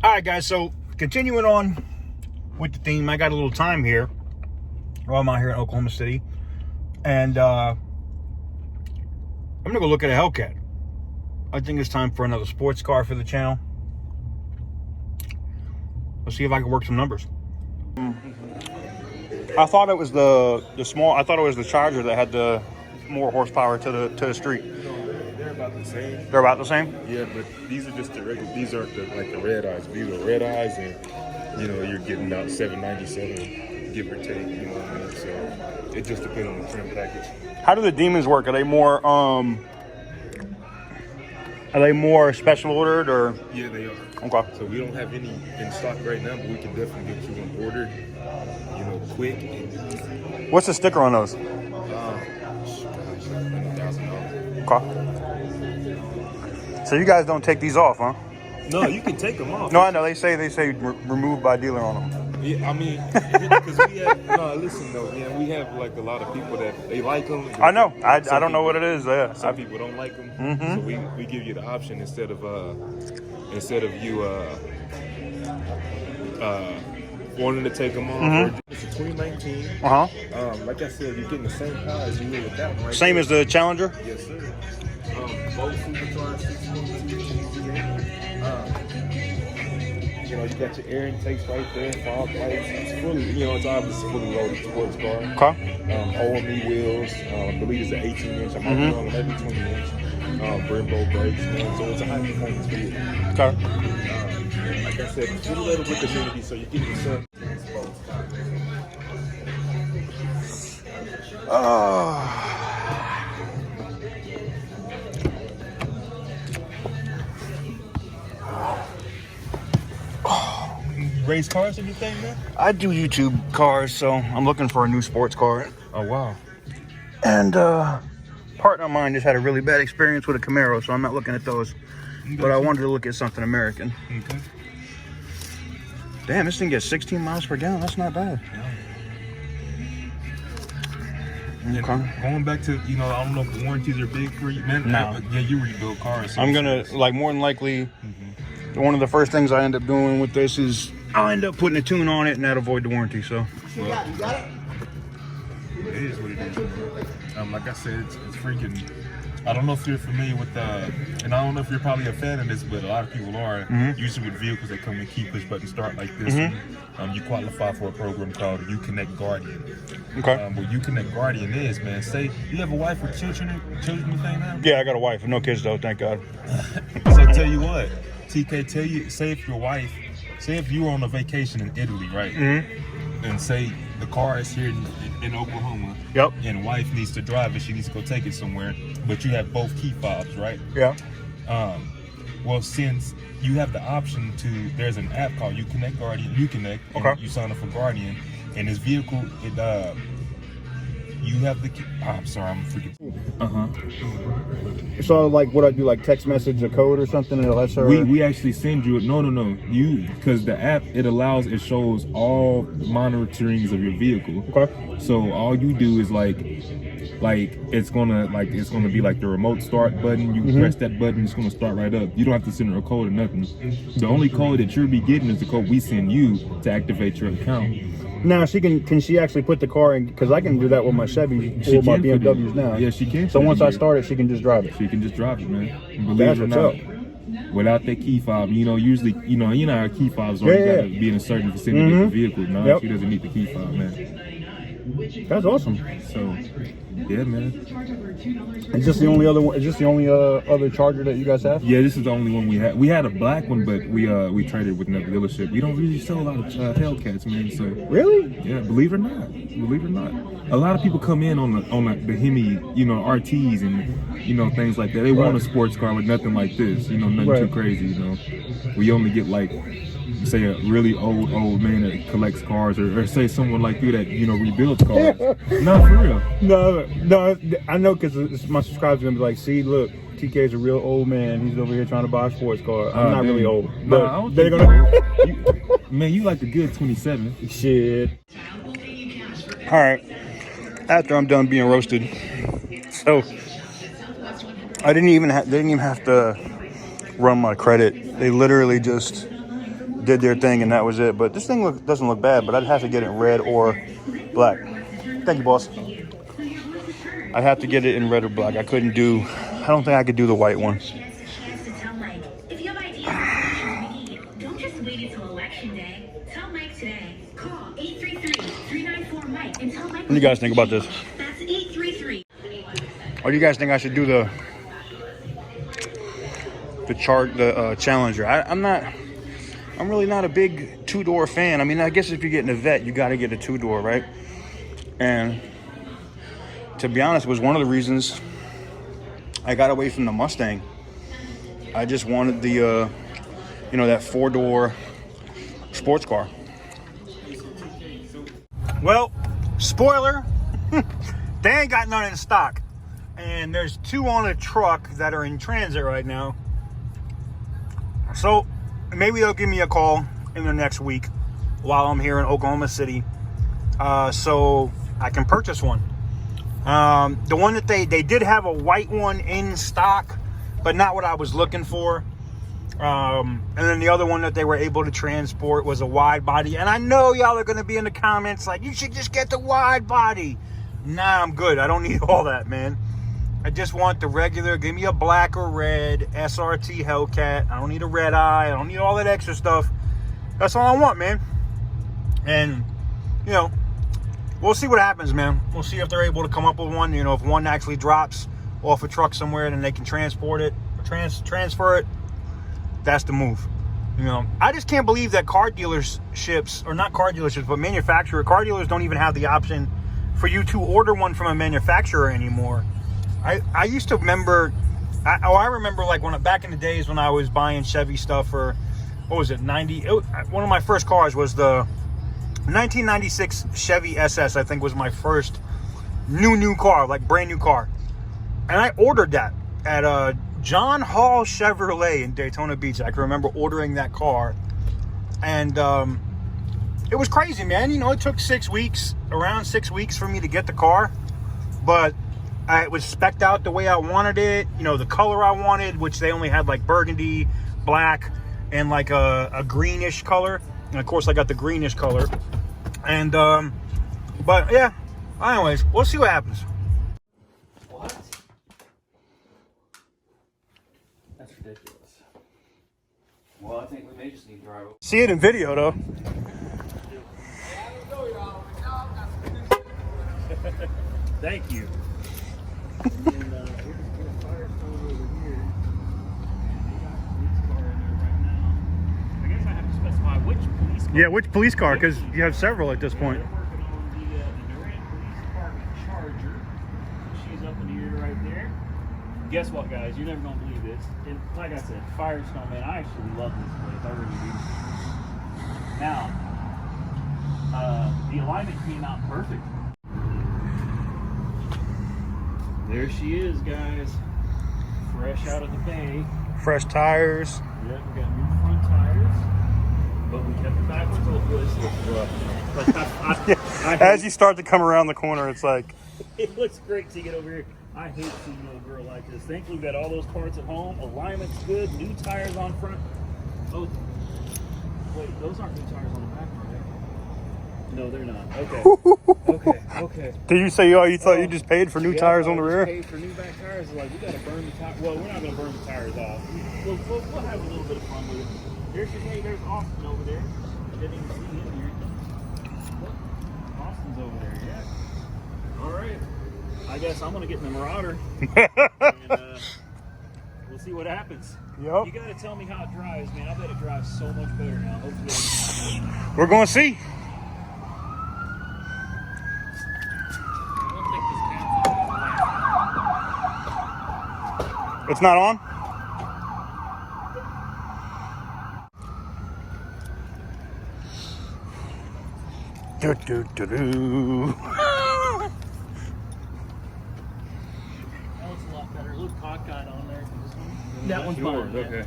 All right, guys, so continuing on with the theme, I got a little time here while I'm out here in Oklahoma City, and I'm gonna go look at a Hellcat. I think it's time for another sports car for the channel. Let's see if I can work some numbers. I thought it was the small. I thought it was the Charger that had the more horsepower to the street. They're about the same. They're about the same. Yeah, but these are just the regular. These aren't like the red eyes. These are red eyes, and you're getting about 797, give or take. You know what I mean? So it just depends on the trim package. How do the demons work? Are they more special ordered or? Yeah, they are. Okay. So we don't have any in stock right now, but we can definitely get you an order. Quick. And, what's the sticker on those? $1,000. Okay. So you guys don't take these off, huh? No, you can take them off. No, I know they say removed by dealer on them. Yeah, I mean, because we have listen though, man, we have like a lot of people that they like them. I know. I don't know what it is. Yeah. Some people don't like them, so we give you the option instead of you wanting to take them off. It's a 2019. Like I said, you're getting the same power as you would with that one. Right same there. as the Challenger. Yes, sir. Both supercharged 6.2. You got your air intakes right there, fog lights. It's fully, it's obviously fully loaded sports car. Okay. OME wheels. I believe it's an 18-inch. I might be wrong, maybe 20-inch. Brembo brakes, man. So it's a high performance vehicle. Okay. Like I said, it's fully loaded with community, so you get your sun. Race cars, anything, man? I do YouTube cars, so I'm looking for a new sports car. Oh, wow. And partner of mine just had a really bad experience with a Camaro, so I'm not looking at those. But I wanted to look at something American. Okay. Damn, this thing gets 16 miles per gallon. That's not bad. Yeah. Okay. Going back to, I don't know if the warranties are big for you, man. No. Yeah, you rebuild cars. So I'm gonna, more than likely, one of the first things I end up doing with this is I'll end up putting a tune on it, and that'll avoid the warranty. So. You got it? It is what it is. Like I said, it's freaking. I don't know if you're familiar with and I don't know if you're probably a fan of this, but a lot of people are. Usually with vehicles that come with key push button start like this, you qualify for a program called Uconnect Guardian. Okay. What Uconnect Guardian is, man, say you have a wife or children you think now? Yeah, I got a wife, no kids though, thank God. So tell you what, TK, say if you were on a vacation in Italy, right? And say the car is here in Oklahoma. Yep. And wife needs to drive it. She needs to go take it somewhere. But you have both key fobs, right? Yeah. Well, since you have the option there's an app called Uconnect Guardian. Uconnect. Okay. You sign up for Guardian, and this vehicle, you have the. I'm sorry, I'm freaking. So, like, what I do, like text message a code or something, unless we actually send you because the app it shows all monitorings of your vehicle. Okay. So all you do is like it's gonna be like the remote start button. You press that button, it's gonna start right up. You don't have to send her a code or nothing. The only code that you'll be getting is the code we send you to activate your account. Now can she actually put the car in? Because I can do that with my Chevy or my BMWs now. Yeah, she can. So once I start it, she can just drive it. She can just drive it, man. That's what's up. Without that key fob, usually, our key fobs already gotta be in a certain vicinity of the vehicle. No, she doesn't need the key fob, man. That's awesome. So, yeah, man. Is this the only other one? Is this the only other Charger that you guys have? Yeah, this is the only one we had. We had a black one, but we traded with another dealership. We don't really sell a lot of Hellcats, man. So really? Yeah, believe it or not. A lot of people come in on the Hemi, RTs and things like that. They want a sports car with nothing like this. Nothing too crazy. We only get like, say, a really old man that collects cars, or say someone like you that rebuilds cars. No, for real. No, I know, because my subscribers are gonna be like, see, look, TK's a real old man. He's over here trying to buy a sports car. I'm not really old, but they're gonna. Man, you like a good 27. Shit. All right. After I'm done being roasted, so they didn't even have to run my credit. They literally just did their thing and that was it. But this thing doesn't look bad, but I'd have to get it in red or black. Thank you, boss. I'd have to get it in red or black. I don't think I could do the white one. What do you guys think about this? Or do you guys think I should do the Challenger? I'm really not a big two-door fan. I mean, I guess if you're getting a vet, you got to get a two-door, right? And to be honest, it was one of the reasons I got away from the Mustang. I just wanted the, that four-door sports car. Well, spoiler, they ain't got none in stock. And there's 2 on a truck that are in transit right now. So maybe they'll give me a call in the next week while I'm here in Oklahoma City, so I can purchase one. The one that they did have a white one in stock, but not what I was looking for. And then the other one that they were able to transport was a wide body. And I know y'all are going to be in the comments like, you should just get the wide body. Nah, I'm good. I don't need all that, man. I just want the regular, give me a black or red SRT Hellcat. I don't need a red eye. I don't need all that extra stuff. That's all I want, man. And, we'll see what happens, man. We'll see if they're able to come up with one. If one actually drops off a truck somewhere, then they can transport it, transfer it. That's the move. I just can't believe that car dealerships, or not car dealerships, but car dealers don't even have the option for you to order one from a manufacturer anymore. I used to remember, I remember like back in the days when I was buying Chevy stuff for, what was it, 90? One of my first cars was the 1996 Chevy SS, I think was my first new car, like brand new car. And I ordered that at John Hall Chevrolet in Daytona Beach. I can remember ordering that car. And it was crazy, man. It took around 6 weeks for me to get the car. But it was spec'd out the way I wanted it. The color I wanted, which they only had like burgundy, black, and like a greenish color. And of course I got the greenish color. And, but yeah, anyways, we'll see what happens. What? That's ridiculous. Well, I think we may just need to drive over. See it in video though. Thank you. And here's a Firestone over here. And they got a police car in there right now. I guess I have to specify which police car. Yeah, which police car? Because you have several at this point. They're working on the Durant Police Department Charger. She's up in the air right there. Guess what, guys? You're never gonna believe this. And like I said, Firestone, man, I actually love this place. I really do. Now, the alignment came out perfect. There she is, guys. Fresh out of the bay. Fresh tires. Yep, we got new front tires. But we kept the back ones rough. Like, As you start to come around the corner, it's like... It looks great to get over here. I hate seeing a little girl like this. Thankfully, we got all those parts at home. Alignment's good. New tires on front. Oh, wait, those aren't new tires on the back, are they? No, they're not. Okay. Okay. Did you say you thought you just paid for new tires on the rear? Paid for new back tires. Like, we got to burn the tires. Well, we're not going to burn the tires off. We'll have a little bit of fun with it. There's Austin over there. I didn't even see him here. Look, Austin's over there, yeah. All right. I guess I'm going to get in the Marauder. And we'll see what happens. Yep. You got to tell me how it drives, man. I bet it drives so much better now. Hopefully. We're going to see. It's not on? Do, do, do, do. That looks a lot better. A little cockeyed on there. That one's mine. Okay.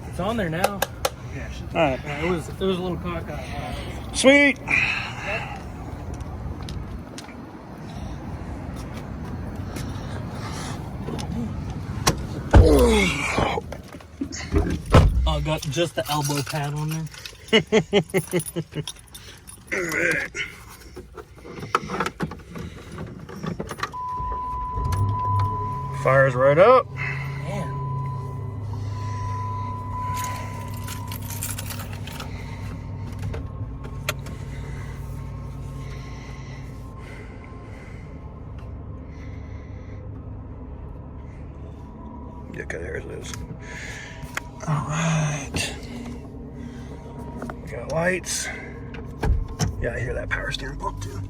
It's on there now. Yeah. All right. It was a little cockeyed. Sweet. Got just the elbow pad on there. Fires right up. Man. Yeah, okay, there it is. All right. Got lights. Yeah, I hear that power steering pump too.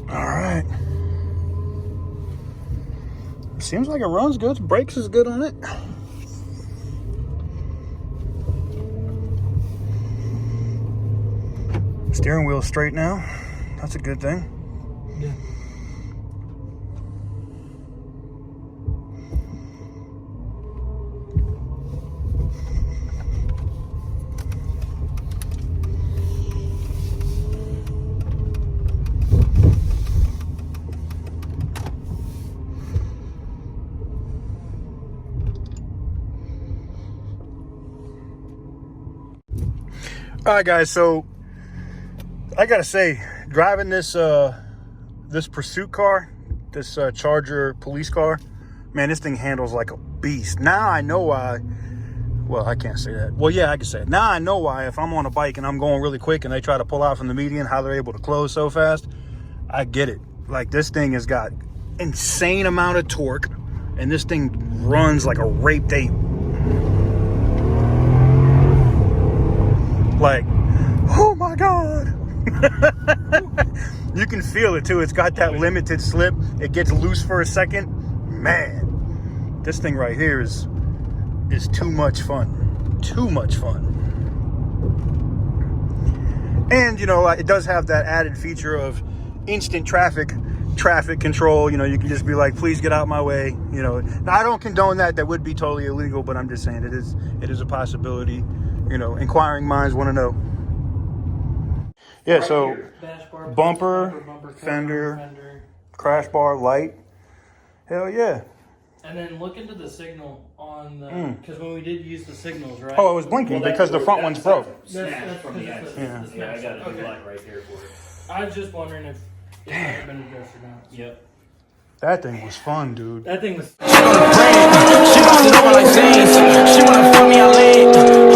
All right. Seems like it runs good. Brakes is good on it. Steering wheel straight now. That's a good thing. Yeah. All right, guys. So I gotta say, driving this this pursuit car, this Charger police car, man, this thing handles like a beast. Now I know why. Well, I can't say that. Well, yeah, I can say it. Now I know why. If I'm on a bike and I'm going really quick and they try to pull out from the median, how they're able to close so fast. I get it. Like, this thing has got insane amount of torque, and this thing runs like a raped ape. Like, oh my God. You can feel it too. It's got that limited slip. It gets loose for a second. Man, this thing right here is too much fun. Too much fun. And, you know, it does have that added feature of instant traffic control. You know, you can just be like, please get out my way. You know, now, I don't condone that. That would be totally illegal, but I'm just saying it is a possibility. You know, inquiring minds want to know. Yeah, so Dashboard, bumper, fender, crash bar, light. Hell yeah. And then look into the signal on the, because when we did use the signals, right? Oh, it was blinking because the front one's broke. Snatched from the That's- accident. Yeah. Yeah, I got a new Okay. light right there for it. I was just wondering if it had been addressed or not. Yep. That thing was fun, dude. That thing was. She bust it open like Zane's. She wanna fuck me, I lean.